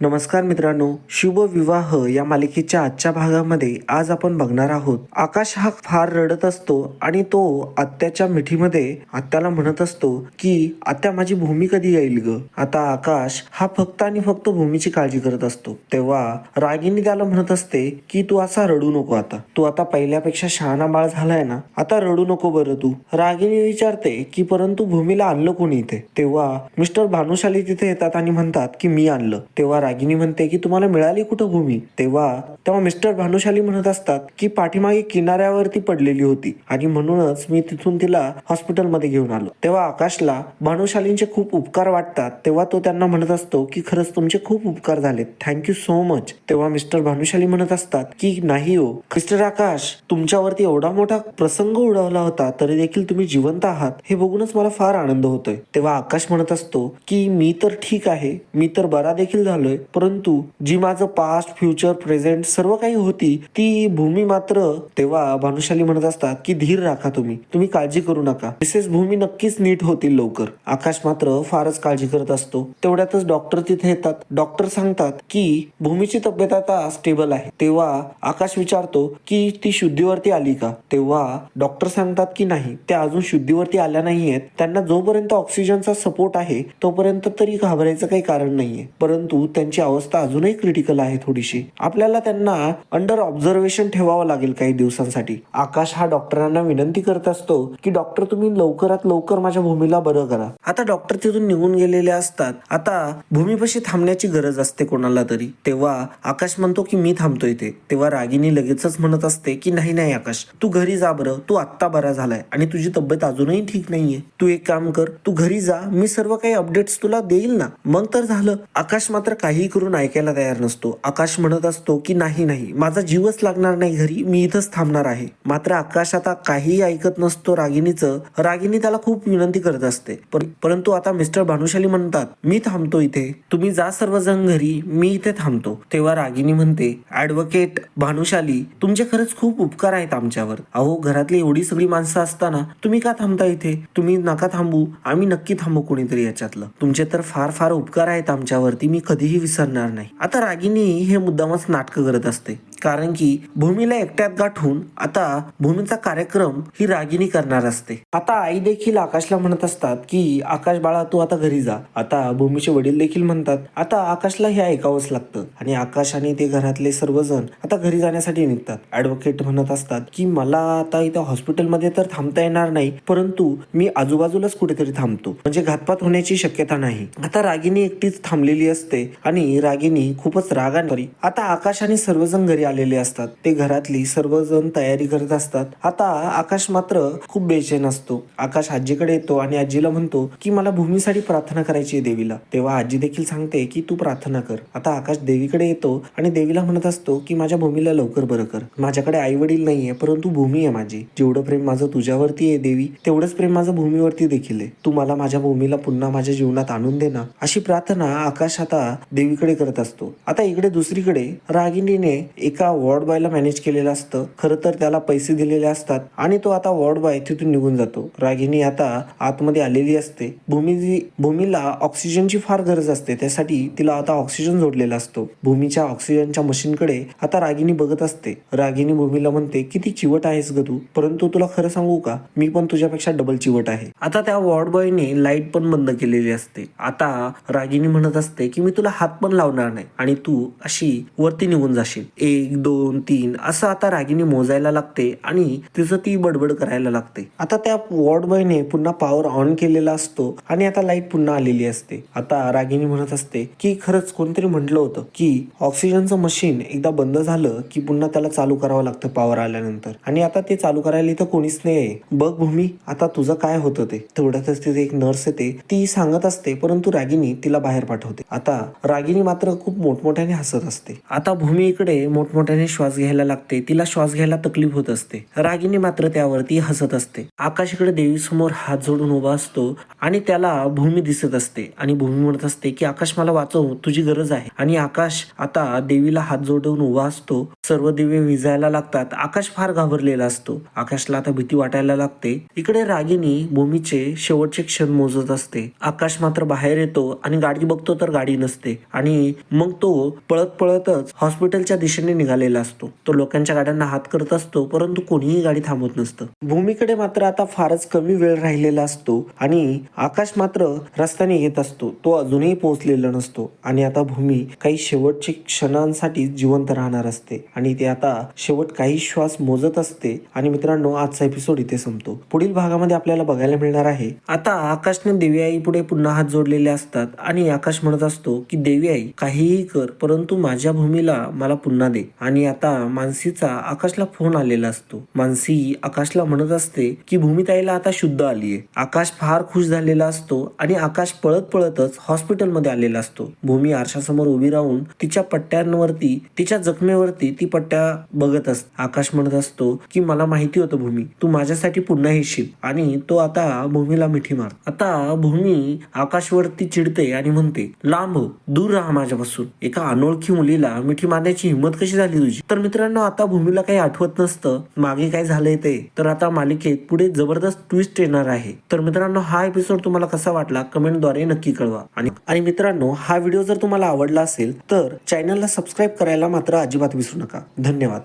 नमस्कार मित्रांनो, शुभ विवाह या मालिकेच्या आजच्या भागामध्ये आज आपण बघणार आहोत. आकाश हा फार रडत असतो आणि तो आत्याच्या मिठीमध्ये आत्याला म्हणत असतो की आत्या माझी भूमी कधी येईल ग. आता आकाश हा फक्त आणि फक्त भूमीची काळजी करत असतो. तेव्हा रागिनी त्याला म्हणत असते की तू असा रडू नको, आता तू आता पहिल्यापेक्षा शहाणा बाळ झालाय ना, आता रडू नको बरं तू. रागिनी विचारते की परंतु भूमीला आणलं कोणी इथे. तेव्हा मिस्टर भानुशाली तिथे येतात आणि म्हणतात की मी आणलं. तेव्हा रागिनी म्हणते की तुम्हाला मिळाली कुठं भूमी. तेव्हा मिस्टर भानुशाली म्हणत असतात की पाठीमागे किनाऱ्यावरती पडलेली होती आणि म्हणूनच मी तिथून तिला हॉस्पिटलमध्ये घेऊन आलो. तेव्हा आकाशला भानुशालींचे खूप उपकार वाटतात. तेव्हा तो त्यांना म्हणत असतो की खरंच तुमचे खूप उपकार झालेत, थँक्यू सो मच. तेव्हा मिस्टर भानुशाली म्हणत असतात की नाही हो मिस्टर आकाश, तुमच्यावरती एवढा मोठा प्रसंग उडवला होता तरी देखील तुम्ही जिवंत आहात हे बघूनच मला फार आनंद होतोय. तेव्हा आकाश म्हणत असतो की मी तर ठीक आहे, मी तर बरा देखील झालोय, परंतु जी माझं पास्ट फ्युचर प्रेझेंट सर्व काही होती ती भूमी मात्र. तेव्हा भानुशाली म्हणत असतात की धीर राखा, तुम्ही काळजी करू नका, मिसेस भूमी नक्कीच नीट होतील लवकर. आकाश मात्र फारच काळजी करत असतो. तेवढ्यातच डॉक्टर तिथे येतात. डॉक्टर सांगतात की भूमीची तब्येत आता स्टेबल आहे. तेव्हा आकाश विचारतो की ती शुद्धीवरती आली का. तेव्हा डॉक्टर सांगतात की नाही, त्या अजून शुद्धीवरती आल्या नाहीयेत. त्यांना जोपर्यंत ऑक्सिजनचा सपोर्ट आहे तोपर्यंत तरी घाबरायचं काही कारण नाहीये, परंतु त्यांची अवस्था अजूनही क्रिटिकल आहे थोडीशी. आपल्याला त्यांना अंडर ऑब्झर्वेशन ठेवावं लागेल काही दिवसांसाठी. आकाश हा डॉक्टरांना विनंती करत असतो की डॉक्टर तुम्ही लवकरात लवकर माझ्या भूमीला बरं करा. आता डॉक्टर तिथून निघून गेलेले असतात. आता भूमीपाशी थांबण्याची गरज असते कोणाला तरी. तेव्हा आकाश म्हणतो की मी थांबतो इथे. तेव्हा रागिनी लगेचच म्हणत असते की नाही नाही आकाश, तू घरी जा बरं, तू आत्ता बरा झालाय आणि तुझी तब्येत अजूनही ठीक नाहीये. तू एक काम कर, तू घरी जा, मी सर्व काही अपडेट्स तुला देईल ना, मग तर झालं. आकाश मात्र काही करून ऐकायला तयार नसतो. आकाश म्हणत असतो की नाही नाही, माझा जीवच लागणार नाही घरी, मी इथंच थांबणार आहे. मात्र आकाश आता काहीही ऐकत नसतो रागिनीचं. रागिनी त्याला खूप विनंती करत असते, परंतु आता मिस्टर भानुशाली म्हणतात मी थांबतो इथे, तुम्ही जा सर्वजण घरी, मी इथे थांबतो. तेव्हा रागिनी म्हणते ऍडव्होकेट भानुशाली, तुमचे खरंच खूप उपकार आहेत आमच्यावर. अहो घरातली एवढी सगळी माणसं असताना तुम्ही का थांबता इथे. तुम्ही नका थांबू, आम्ही नक्की थांबू कोणीतरी याच्यातलं. तुमचे तर फार फार उपकार आहेत आमच्यावरती, मी कधीही विसरणार नाही. आता रागिनी हे मुद्दामच नाटकं करत असते, कारण की भूमीला एकट्यात गाठून आता भूमीचा कार्यक्रम ही रागिनी करणार असते. आता आई देखील आकाशला म्हणत असतात की आकाश बाळा तू आता घरी जा. आता भूमीचे वडील देखील म्हणतात. आता आकाशला हे ऐकावंच लागतं आणि आकाश आणि ते घरातले सर्वजण आता घरी जाण्यासाठी निघतात. ऍडव्होकेट म्हणत असतात की मला आता इथं हॉस्पिटलमध्ये तर थांबता येणार नाही, परंतु मी आजूबाजूलाच कुठेतरी थांबतो, म्हणजे घातपात होण्याची शक्यता नाही. आता रागिनी एकटीच थांबलेली असते आणि रागिनी खूपच रागाने आता आकाश आणि सर्वजण घरी आलेले असतात. ते घरातली सर्वजण तयारी करत असतात. आता आकाश मात्र खूप बेचैन असतो. आकाश आजीकडे येतो आणि आजीला म्हणतो की मला भूमीसाठी प्रार्थना करायची आहे देवीला. तेव्हा आजी देखील सांगते की तू प्रार्थना कर. आता आकाश देवीकडे येतो आणि देवीला म्हणत असतो की माझ्या भूमीला लवकर बरं कर. माझ्याकडे आई वडील नाहीये, परंतु भूमी आहे माझी. जेवढं प्रेम माझं तुझ्यावरती आहे देवी, तेवढंच प्रेम माझं भूमीवरती देखील आहे. तू मला माझ्या भूमीला पुन्हा माझ्या जीवनात आणून दे ना. अशी प्रार्थना आकाश आता देवीकडे करत असतो. आता इकडे दुसरीकडे रागिनीने एका वॉर्ड बॉयला मॅनेज केलेलं असतं. खरं तर त्याला पैसे दिलेले असतात आणि तो आता वॉर्ड बॉय तिथून निघून जातो. रागिनी आता आतमध्ये आलेली असते. भूमीला ऑक्सिजनची फार गरज असते, त्यासाठी तिला आता ऑक्सिजन जोडलेला असतो. भूमीच्या ऑक्सिजनच्या मशीनकडे आता रागिनी बघत असते. रागिनी भूमीला म्हणते किती चिवट आहेस ग तू, परंतु तुला खरं सांगू का, मी पण तुझ्यापेक्षा डबल चिवट आहे. आता त्या वॉर्ड बॉयने लाईट पण बंद केलेली असते. आता रागिनी म्हणत असते की मी तुला हात पण लावणार नाही आणि तू अशी वरती निघून जाशील. 1 2 3 असं आता रागिनी मोजायला लागते आणि तिचं ती बडबड करायला लागते. आता त्या वॉर्ड बॉयने पुन्हा पॉवर ऑन केलेला असतो आणि आता लाईट पुन्हा आलेली असते. आता रागिनी म्हणत असते की खरंच कोणतरी म्हटलं होतं की ऑक्सिजनचं मशीन एकदा बंद झालं की पुन्हा त्याला चालू करावं लागतं पॉवर आल्यानंतर, आणि आता ते चालू करायला इथं कोणीच नाहीये. बघ भूमी आता तुझं काय होतं ते. तेवढ्यातच तिथे एक नर्स येते. ती सांगत असते, परंतु रागिनी तिला बाहेर पाठवते. आता रागिनी मात्र खूप मोठमोठ्याने हसत असते. आता भूमी इकडे मोठमोठ्या मोठमोठ्याने श्वास घ्यायला लागते. तिला श्वास घ्यायला तकलीफ होत असते. रागिनी मात्र त्यावरती हसत असते. आकाश इकडे देवीसमोर हात जोडून उभा असतो आणि त्याला भूमी दिसत असते आणि भूमी म्हणत असते की आकाश मला वाचव, तुझी गरज आहे. आणि आकाश आता देवीला हात जोडून उभा असतो. सर्व दिवे विझायला लागतात. आकाश फार घाबरलेला असतो. आकाशला आता भीती वाटायला लागते. इकडे रागिनी भूमीचे शेवटचे क्षण मोजत असते. आकाश मात्र बाहेर येतो आणि गाडी बघतो तर गाडी नसते आणि मग तो पळत पळतच हॉस्पिटलच्या दिशेने निघालेला असतो. तो लोकांच्या गाड्यांना हात करत असतो परंतु कोणीही गाडी थांबवत नसतं. भूमीकडे मात्र आता फारच कमी वेळ राहिलेला असतो आणि आकाश मात्र रस्त्याने येत असतो. तो अजूनही पोहोचलेला नसतो आणि आता भूमी काही शेवटचे क्षणांसाठी जिवंत राहणार असते आणि ते आता शेवट काही श्वास मोजत असते. आणि मित्रांनो, आजचा एपिसोड इथे संपतो. पुढील भागामध्ये आपल्याला बघायला मिळणार आहे आता आकाशने देवी आई पुढे पुन्हा हात जोडलेले असतात आणि आकाश म्हणत असतो की देवी आई काहीही कर परंतु माझ्या भूमीला मला पुन्हा दे. आणि आता मानसीचा आकाशला फोन आलेला असतो. मानसी आकाशला म्हणत असते की भूमिताईला आता शुद्ध आलीये. आकाश फार खुश झालेला असतो आणि आकाश पळत पळतच हॉस्पिटलमध्ये आलेला असतो. भूमी आरशासमोर उभी राहून तिच्या पट्ट्यांवरती, तिच्या जखमेवरती ती पट्ट्या बघत असते. आकाश म्हणत असतो की मला माहिती होतं भूमी, तू माझ्यासाठी पुन्हा येशील. आणि तो आता भूमीला मिठी मार. आता भूमी आकाशवरती चिडते आणि म्हणते लांब हो, दूर राहा माझ्यापासून. एका अनोळखी मुलीला मिठी मारण्याची हिंमत कशी झाली तुझी? तर मित्रांनो, आता भूमीला काही आठवत नसतं मागे काय झालंय ते. तर आता मालिकेत पुढे जबरदस्त ट्विस्ट येणार आहे. तर मित्रांनो, हा एपिसोड तुम्हाला कसा वाटला कमेंटद्वारे नक्की कळवा. आणि मित्रांनो, हा व्हिडिओ जर तुम्हाला आवडला असेल तर चॅनलला सबस्क्राईब करायला मात्र अजिबात विसरू नका. धन्यवाद.